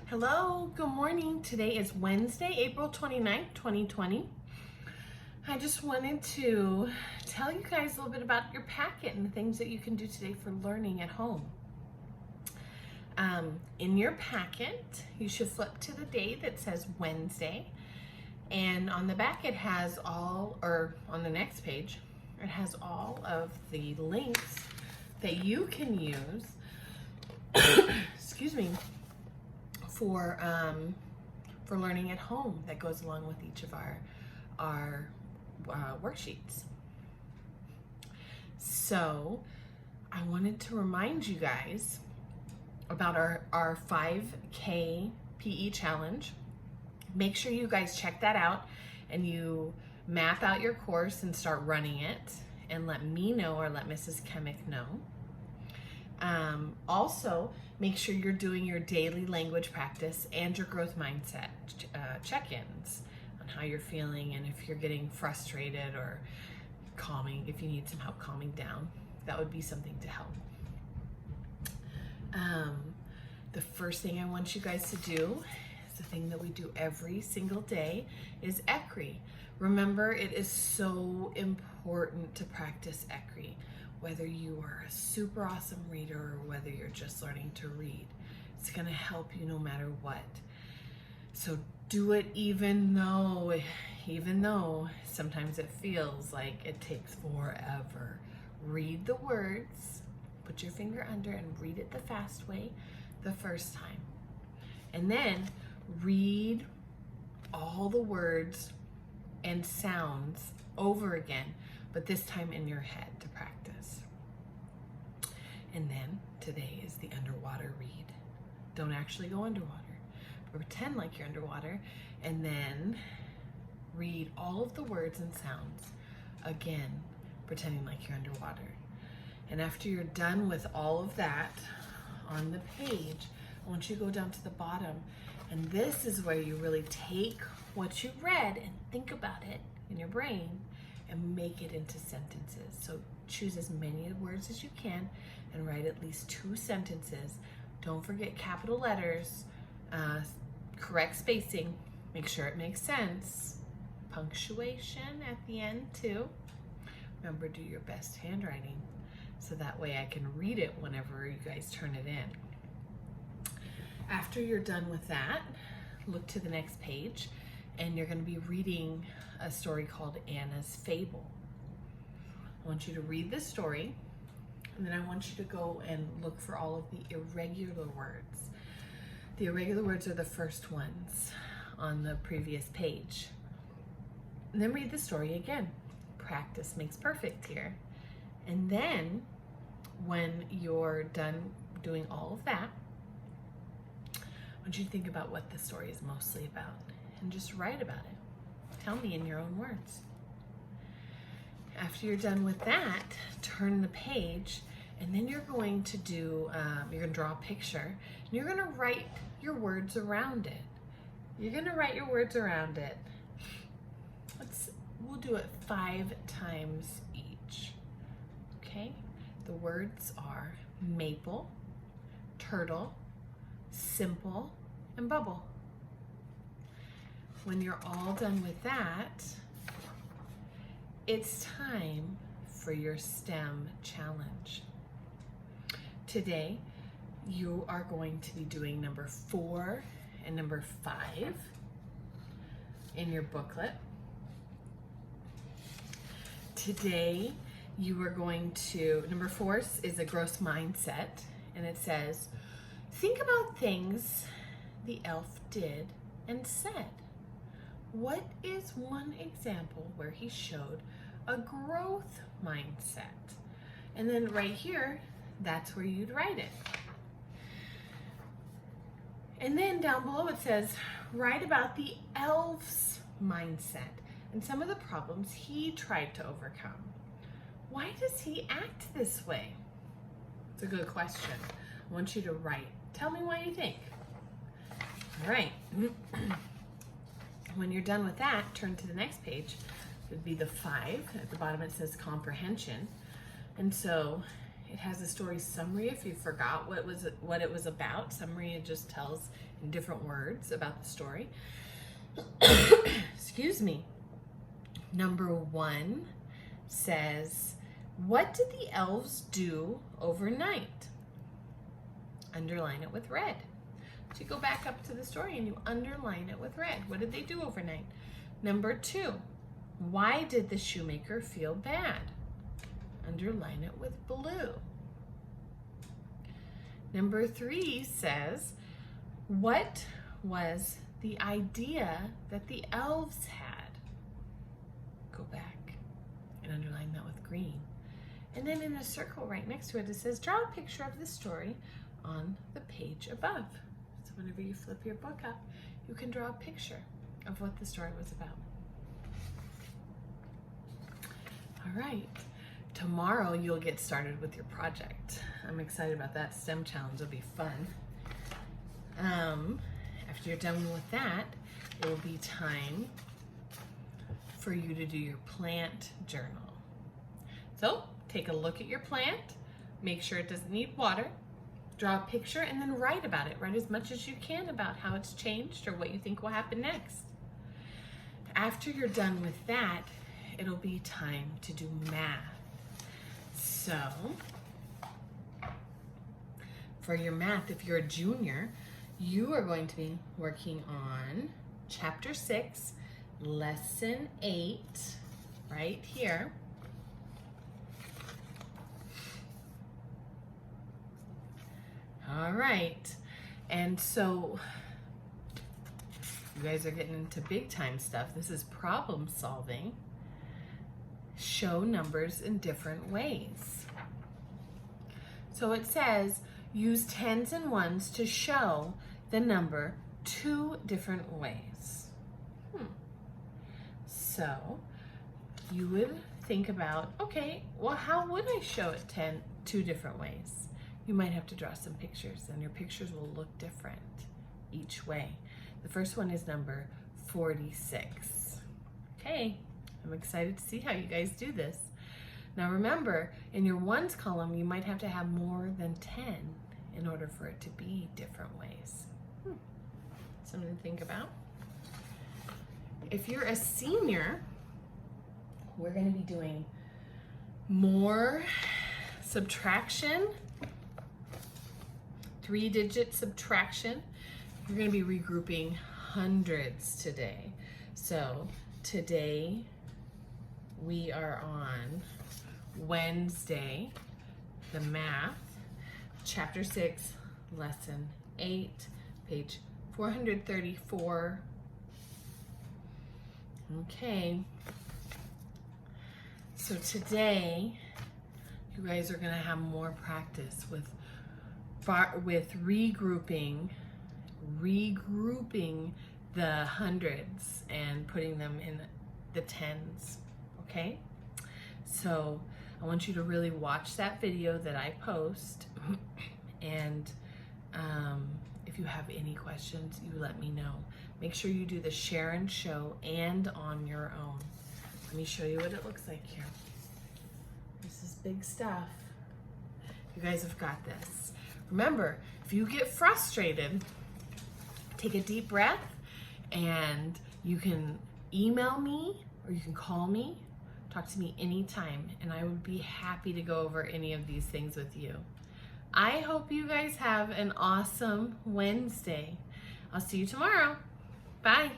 Hello, good morning. Today is Wednesday, April 29th, 2020. I just wanted to tell you guys a little bit about your packet and the things that you can do today for learning at home. In your packet, you should flip to the day that says Wednesday, and on the back it has all, or on the next page, it has all of the links that you can use, excuse me, for learning at home that goes along with each of our worksheets. So I wanted to remind you guys about our 5K PE challenge. Make sure you guys check that out and you map out your course and start running it and let me know or let Mrs. Kemick know. Also, make sure you're doing your daily language practice and your growth mindset check-ins on how you're feeling and if you're getting frustrated or calming, if you need some help calming down, that would be something to help. The first thing I want you guys to do is the thing that we do every single day is ECRI. Remember, it is so important to practice ECRI. Whether you are a super awesome reader or whether you're just learning to read, it's going to help you no matter what. So do it even though sometimes it feels like it takes forever. Read the words, put your finger under and read it the fast way the first time. And then read all the words and sounds over again, but this time in your head to practice. And then today is the underwater read. Don't actually go underwater, but pretend like you're underwater and then read all of the words and sounds again, pretending like you're underwater. And after you're done with all of that on the page, I want you to go down to the bottom, and this is where you really take what you read and think about it in your brain and make it into sentences. So choose as many words as you can and write at least 2 sentences. Don't forget capital letters, correct spacing, make sure it makes sense, punctuation at the end too. Remember, do your best handwriting so that way I can read it whenever you guys turn it in. After you're done with that, look to the next page and you're going to be reading a story called Anna's Fable. I want you to read this story, and then I want you to go and look for all of the irregular words. The irregular words are the first ones on the previous page. And then read the story again. Practice makes perfect here. And then when you're done doing all of that, I want you to think about what the story is mostly about and just write about it. Tell me in your own words. After you're done with that, turn the page, and then you're going to do, you're going to draw a picture, and you're going to write your words around it. You're going to write your words around it. We'll do it 5 times each. Okay? The words are maple, turtle, simple, and bubble. When you're all done with that, it's time for your STEM challenge. Today, you are going to be doing number 4 and number 5 in your booklet. Today, you are going to, number 4 is a growth mindset, and it says, think about things the elf did and said. What is one example where he showed a growth mindset? And then right here, that's where you'd write it. And then down below it says, write about the elf's mindset and some of the problems he tried to overcome. Why does he act this way? It's a good question. I want you to write. Tell me what you think. All right. When you're done with that, turn to the next page. It would be the 5. At the bottom it says comprehension. And so It has a story summary if you forgot what it was about. Summary, it just tells in different words about the story. Excuse me. Number 1 says, what did the elves do overnight? Underline it with red. So you go back up to the story and you underline it with red. What did they do overnight? Number 2, why did the shoemaker feel bad? Underline it with blue. Number 3 says, what was the idea that the elves had? Go back and underline that with green. And then in a circle right next to it, it says, draw a picture of the story on the page above. So whenever you flip your book up, you can draw a picture of what the story was about. All right. Tomorrow you'll get started with your project. I'm excited about that. STEM challenge will be fun. After you're done with that, it will be time for you to do your plant journal. So take a look at your plant, make sure it doesn't need water, draw a picture, and then write about it. Write as much as you can about how it's changed or what you think will happen next. After you're done with that, it'll be time to do math. So, for your math, if you're a junior, you are going to be working on Chapter 6, Lesson 8, right here. All right, and so you guys are getting into big time stuff. This is problem solving. Show numbers in different ways. So it says, use tens and ones to show the number 2 different ways. So you would think about, okay, well, how would I show it 2 different ways? You might have to draw some pictures, and your pictures will look different each way. The first one is number 46. Okay. I'm excited to see how you guys do this. Now remember, in your ones column, you might have to have more than 10 in order for it to be different ways. Something to think about. If you're a senior, we're going to be doing more subtraction, 3-digit subtraction. We're going to be regrouping hundreds today. So today, we are on Wednesday, the math, Chapter 6, Lesson 8, page 434. Okay. So today, you guys are going to have more practice with regrouping the hundreds and putting them in the tens. Okay, so I want you to really watch that video that I post, and if you have any questions, you let me know. Make sure you do the share and show and on your own. Let me show you what it looks like here. This is big stuff. You guys have got this. Remember, if you get frustrated, take a deep breath, and you can email me or you can call me. Talk to me anytime, and I would be happy to go over any of these things with you. I hope you guys have an awesome Wednesday. I'll see you tomorrow. Bye.